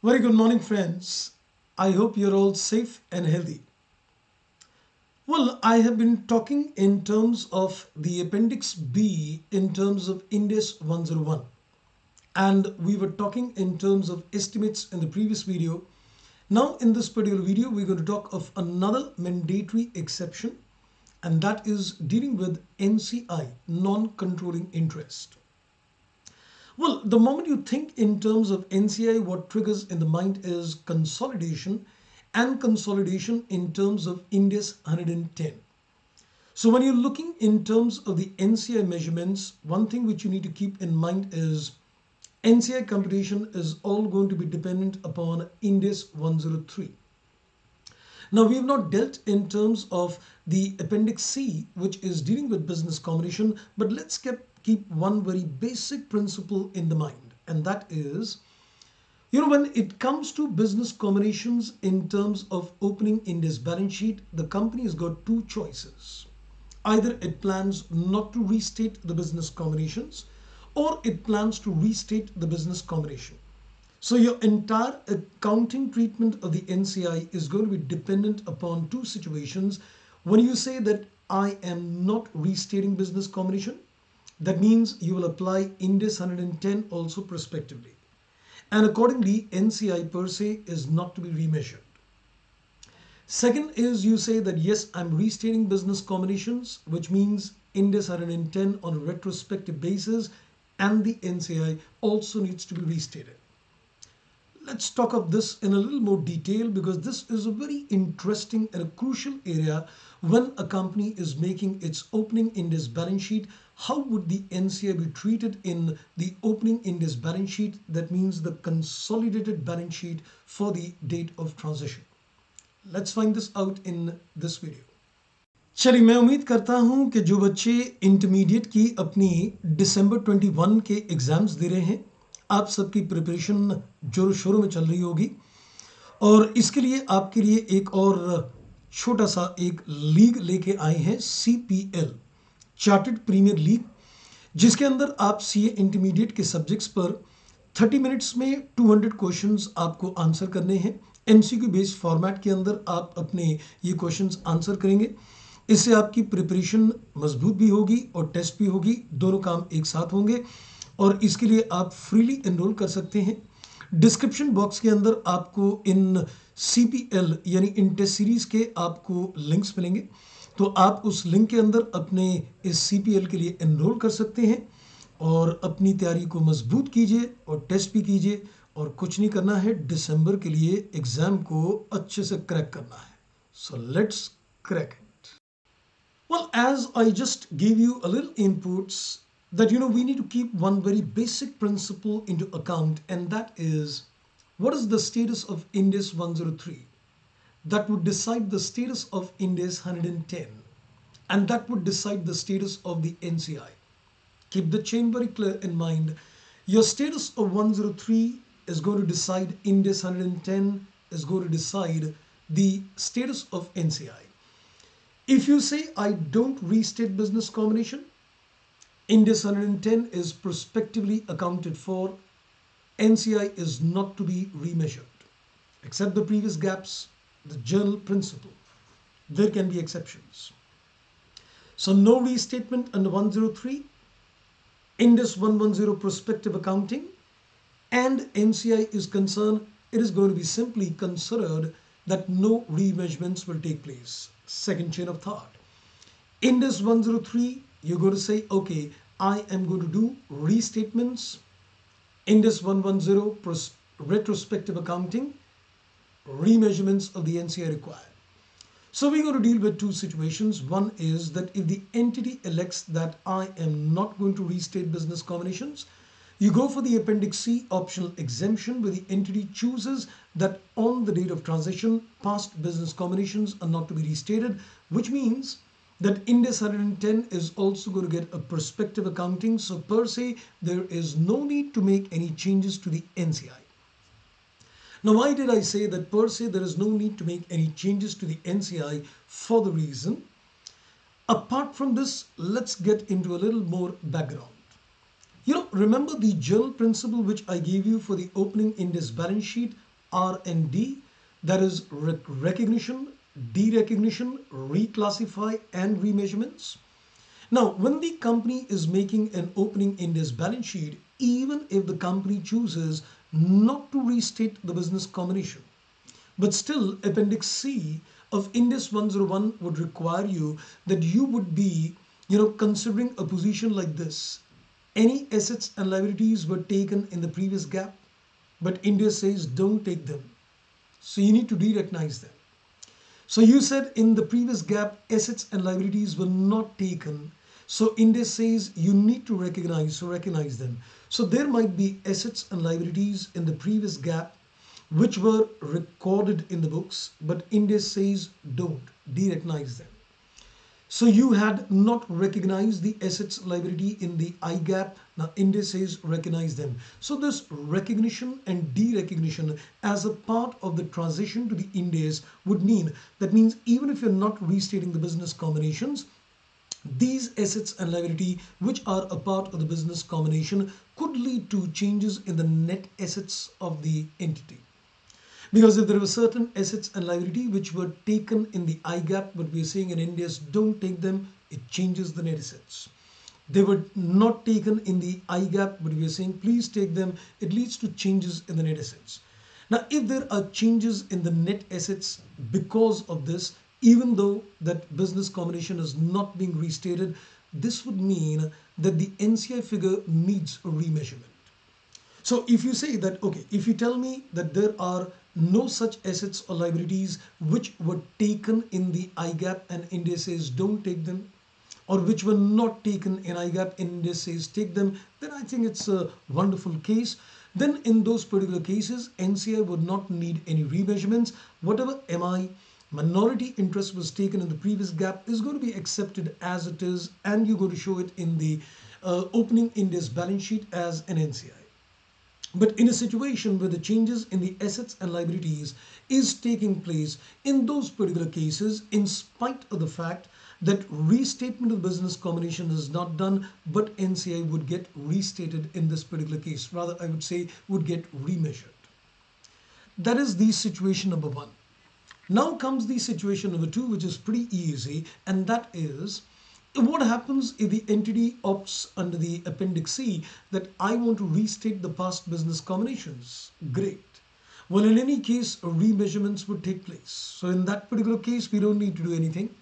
Very good morning, friends. I hope you're all safe and healthy. Well, I have been talking in terms of the Appendix B in terms of Index 101. And we were talking in terms of estimates in the previous video. Now, in this particular video, we're going to talk of another mandatory exception, and that is dealing with NCI, non-controlling interest. Well, the moment you think in terms of NCI, what triggers in the mind is consolidation and consolidation in terms of Index 110. So when you're looking in terms of the NCI measurements, one thing which you need to keep in mind is NCI computation is all going to be dependent upon Index 103. Now, we have not dealt in terms of the Appendix C, which is dealing with business combination, but let's keep one very basic principle in the mind, and that is, when it comes to business combinations in terms of opening India's balance sheet, the company has got two choices. Either it plans not to restate the business combinations, or it plans to restate the business combination. So your entire accounting treatment of the NCI is going to be dependent upon two situations. When you say that I am not restating business combination, that means you will apply Index 110 also prospectively. And accordingly, NCI per se is not to be remeasured. Second is you say that yes, I'm restating business combinations, which means Index 110 on a retrospective basis and the NCI also needs to be restated. Let's talk of this in a little more detail because this is a very interesting and a crucial area when a company is making its opening Index balance sheet. How would the NCI be treated in the opening Index balance sheet? That means the consolidated balance sheet for the date of transition. Let's find this out in this video. चलिए, मैं उम्मीद करता हूं कि जो बच्चे intermediate की अपनी दिसंबर 21 के एग्जाम्स दे रहे हैं, आप सबकी प्रिपरेशन जोरों शोरों में चल रही होगी और इसके लिए आपके लिए एक और छोटा सा एक लीग लेके आए हैं, CPL चार्टर्ड प्रीमियर लीग, जिसके अंदर आप सीए इंटरमीडिएट के सब्जेक्ट्स पर 30 मिनट्स में 200 क्वेश्चंस आपको आंसर करने हैं। MCQ बेस्ड फॉर्मेट के अंदर आप अपने ये क्वेश्चंस आंसर करेंगे। इससे आपकी प्रिपरेशन मजबूत भी होगी और टेस्ट भी होगी, दोनों काम एक साथ होंगे और इसके लिए आप फ्रीली एनरोल कर सकते हैं। डिस्क्रिप्शन बॉक्स के अंदर आपको इन CPL यानी इन टेस्ट सीरीज के आपको लिंक्स मिलेंगे, तो आप उस लिंक के अंदर अपने इस CPL के लिए एनरोल कर सकते हैं और अपनी तैयारी को मजबूत कीजिए और टेस्ट भी कीजिए और कुछ नहीं करना है, दिसंबर के लिए एग्जाम को अच्छे से क्रैक करना है। So let's crack it. Well, as I just gave you a little inputs that we need to keep one very basic principle into account, and that is what is the status of Index 103 that would decide the status of Index 110, and that would decide the status of the NCI. Keep the chain very clear in mind. Your status of 103 is going to decide Index 110 is going to decide the status of NCI. If you say I don't restate business combination, Index 110 is prospectively accounted for, NCI is not to be remeasured. Except the previous gaps, the general principle, there can be exceptions. So no restatement under 103, Index 110 prospective accounting, and NCI is concerned, it is going to be simply considered that no remeasurements will take place. Second chain of thought. Index 103, you're going to say, okay, I am going to do restatements. Index 110, retrospective accounting, remeasurements of the NCI required. So we're going to deal with two situations. One is that if the entity elects that I am not going to restate business combinations, you go for the Appendix C optional exemption where the entity chooses that on the date of transition, past business combinations are not to be restated, which means that Index 110 is also going to get a prospective accounting. So per se, there is no need to make any changes to the NCI. Now, why did I say that per se there is no need to make any changes to the NCI? For the reason, apart from this, let's get into a little more background. Remember the general principle which I gave you for the opening Index balance sheet R and D, that is recognition, derecognition, reclassify, and remeasurements. Now, when the company is making an opening India's balance sheet, even if the company chooses not to restate the business combination, but still Appendix C of Indias 101 would require you that you would be, considering a position like this. Any assets and liabilities were taken in the previous gap, but India says don't take them. So you need to re-recognize them. So you said in the previous gap, assets and liabilities were not taken. So India says you need to recognize, so recognize them. So there might be assets and liabilities in the previous gap which were recorded in the books, but India says don't, de-recognize them. So you had not recognized the assets liability in the I gap. Now India says recognize them. So this recognition and derecognition as a part of the transition to the Indias would mean, that means even if you're not restating the business combinations, these assets and liability which are a part of the business combination could lead to changes in the net assets of the entity. Because if there were certain assets and liability which were taken in the I gap, but we are saying in India's don't take them, it changes the net assets. They were not taken in the I gap, but we are saying please take them, it leads to changes in the net assets. Now, if there are changes in the net assets because of this, even though that business combination is not being restated, this would mean that the NCI figure needs a remeasurement. So if you say that, okay, if you tell me that there are no such assets or liabilities which were taken in the I gap and India says don't take them, or which were not taken in I gap and India says take them, then I think it's a wonderful case. Then in those particular cases, NCI would not need any remeasurements. Whatever MI, minority interest, was taken in the previous gap is going to be accepted as it is, and you're going to show it in the opening India's balance sheet as an NCI. But in a situation where the changes in the assets and liabilities is taking place, in those particular cases, in spite of the fact that restatement of the business combination is not done, but NCI would get restated in this particular case. Rather, I would say would get remeasured. That is the situation number one. Now comes the situation number two, which is pretty easy, and that is, what happens if the entity opts under the Appendix C that I want to restate the past business combinations? Great. Well, in any case, remeasurements would take place. So in that particular case, we don't need to do anything.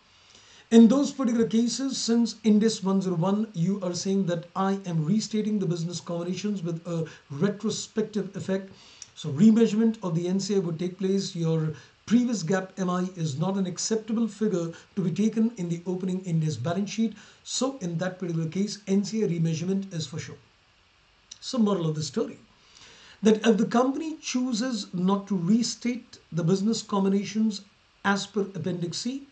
In those particular cases, since Index 101, you are saying that I am restating the business combinations with a retrospective effect. So remeasurement of the NCI would take place. Your previous gap MI is not an acceptable figure to be taken in the opening India's balance sheet. So in that particular case, NCI remeasurement is for sure. So moral of the story, that if the company chooses not to restate the business combinations as per Appendix C,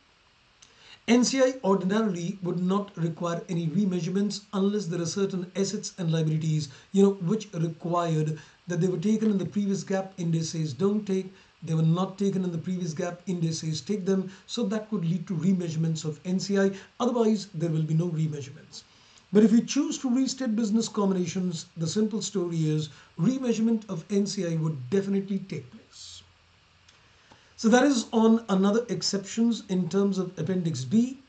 NCI ordinarily would not require any remeasurements unless there are certain assets and liabilities, which required that they were taken in the previous gap. India says don't take. They were not taken in the previous gap. India says take them. So that could lead to remeasurements of NCI. Otherwise, there will be no remeasurements. But if you choose to restate business combinations, the simple story is remeasurement of NCI would definitely take place. So that is on another exceptions in terms of Appendix B.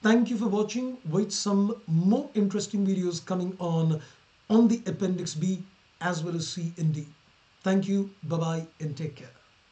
Thank you for watching. Wait some more interesting videos coming on the Appendix B as well as C and D. Thank you. Bye-bye and take care.